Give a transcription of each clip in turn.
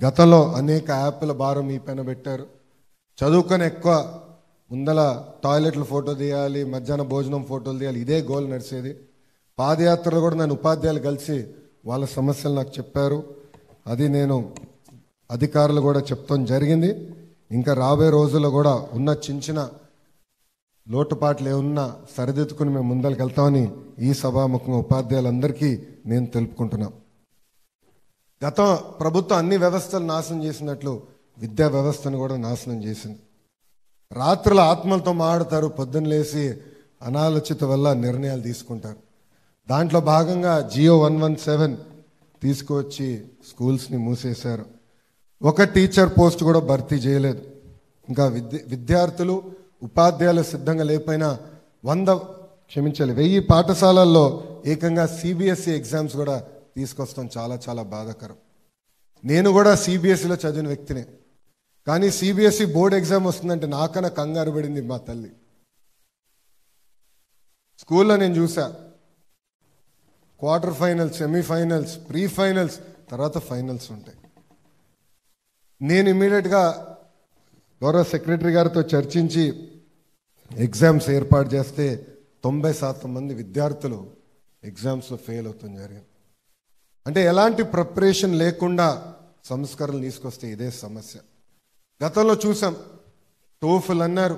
గతంలో అనేక యాప్ల భారం మీ పైన పెట్టారు. చదువుకొని ఎక్కువ ముందల టాయిలెట్లు ఫోటో తీయాలి, మధ్యాహ్నం భోజనం ఫోటోలు తీయాలి, ఇదే గోల్ నడిచేది. పాదయాత్రలో కూడా నన్ను ఉపాధ్యాయులు కలిసి వాళ్ళ సమస్యలు నాకు చెప్పారు. అది నేను అధికారులు కూడా చెప్తాం జరిగింది. ఇంకా రాబోయే రోజుల్లో కూడా ఉన్న చిన్న లోటుపాట్లు ఏమున్నా సరిదిద్దుకుని మేము ముందరికి వెళ్తామని ఈ సభాముఖంగా ఉపాధ్యాయులందరికీ నేను తెలుపుకుంటున్నా. గత ప్రభుత్వం అన్ని వ్యవస్థలు నాశనం చేసినట్లు విద్యా వ్యవస్థను కూడా నాశనం చేసింది. రాత్రుల ఆత్మలతో మాట్లాడతారు, పొద్దున్న లేసి అనాలోచిత వల్ల నిర్ణయాలు తీసుకుంటారు. దాంట్లో భాగంగా జియో 117 తీసుకువచ్చి స్కూల్స్ని మూసేశారు. ఒక టీచర్ పోస్ట్ కూడా భర్తీ చేయలేదు. ఇంకా విద్యార్థులు ఉపాధ్యాయులు సిద్ధంగా లేకపోయినా 1000 పాఠశాలల్లో ఏకంగా సిబిఎస్ఈ ఎగ్జామ్స్ కూడా తీసుకొస్తాం. చాలా చాలా బాధాకరం. నేను కూడా సిబిఎస్ఈలో చదివిన వ్యక్తినే. కానీ సిబిఎస్ఈ బోర్డు ఎగ్జామ్ వస్తుందంటే నాకన్నా కంగారు పడింది మా తల్లి. స్కూల్లో నేను చూసా, quarter finals, semifinals, pre finals, తర్వాత ఫైనల్స్ ఉంటాయి. నేను ఇమ్మీడియట్గా గౌరవ సెక్రటరీ గారితో చర్చించి ఎగ్జామ్స్ ఏర్పాటు చేస్తే 90% మంది విద్యార్థులు ఎగ్జామ్స్లో ఫెయిల్ అవుతాం జరిగింది. అంటే ఎలాంటి ప్రిపరేషన్ లేకుండా సంస్కరణలు తీసుకొస్తే ఇదే సమస్య. గతంలో చూసాం, టోఫల్ అన్నారు,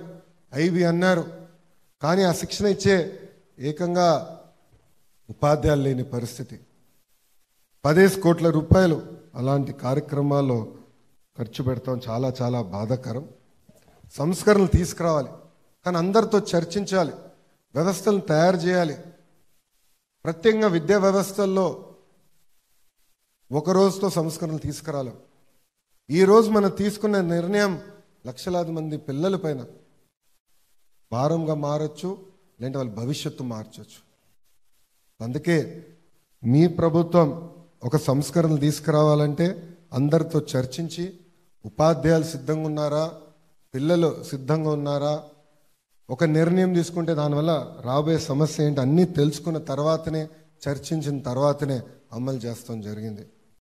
ఐబీ అన్నారు, కానీ ఆ శిక్షణ ఇచ్చే ఏకంగా ఉపాధ్యాయులు లేని పరిస్థితి. 10 కోట్ల రూపాయలు అలాంటి కార్యక్రమాల్లో ఖర్చు పెడతాం. చాలా చాలా బాధాకరం. సంస్కరణలు తీసుకురావాలి, కానీ అందరితో చర్చించాలి, వ్యవస్థలను తయారు చేయాలి. ప్రత్యేకంగా విద్యా వ్యవస్థల్లో ఒక రోజుతో సంస్కరణలు తీసుకురాలేం. ఈరోజు మనం తీసుకున్న నిర్ణయం లక్షలాది మంది పిల్లల పైన భారంగా మారచ్చు, లేదంటే వాళ్ళ భవిష్యత్తు మార్చచ్చు. అందుకే మీ ప్రభుత్వం ఒక సంస్కరణలు తీసుకురావాలంటే అందరితో చర్చించి, ఉపాధ్యాయులు సిద్ధంగా ఉన్నారా, పిల్లలు సిద్ధంగా ఉన్నారా, ఒక నిర్ణయం తీసుకుంటే దానివల్ల రాబోయే సమస్య ఏంటి అన్నీ తెలుసుకున్న తర్వాతనే, చర్చించిన తర్వాతనే అమలు చేస్తాం జరిగింది.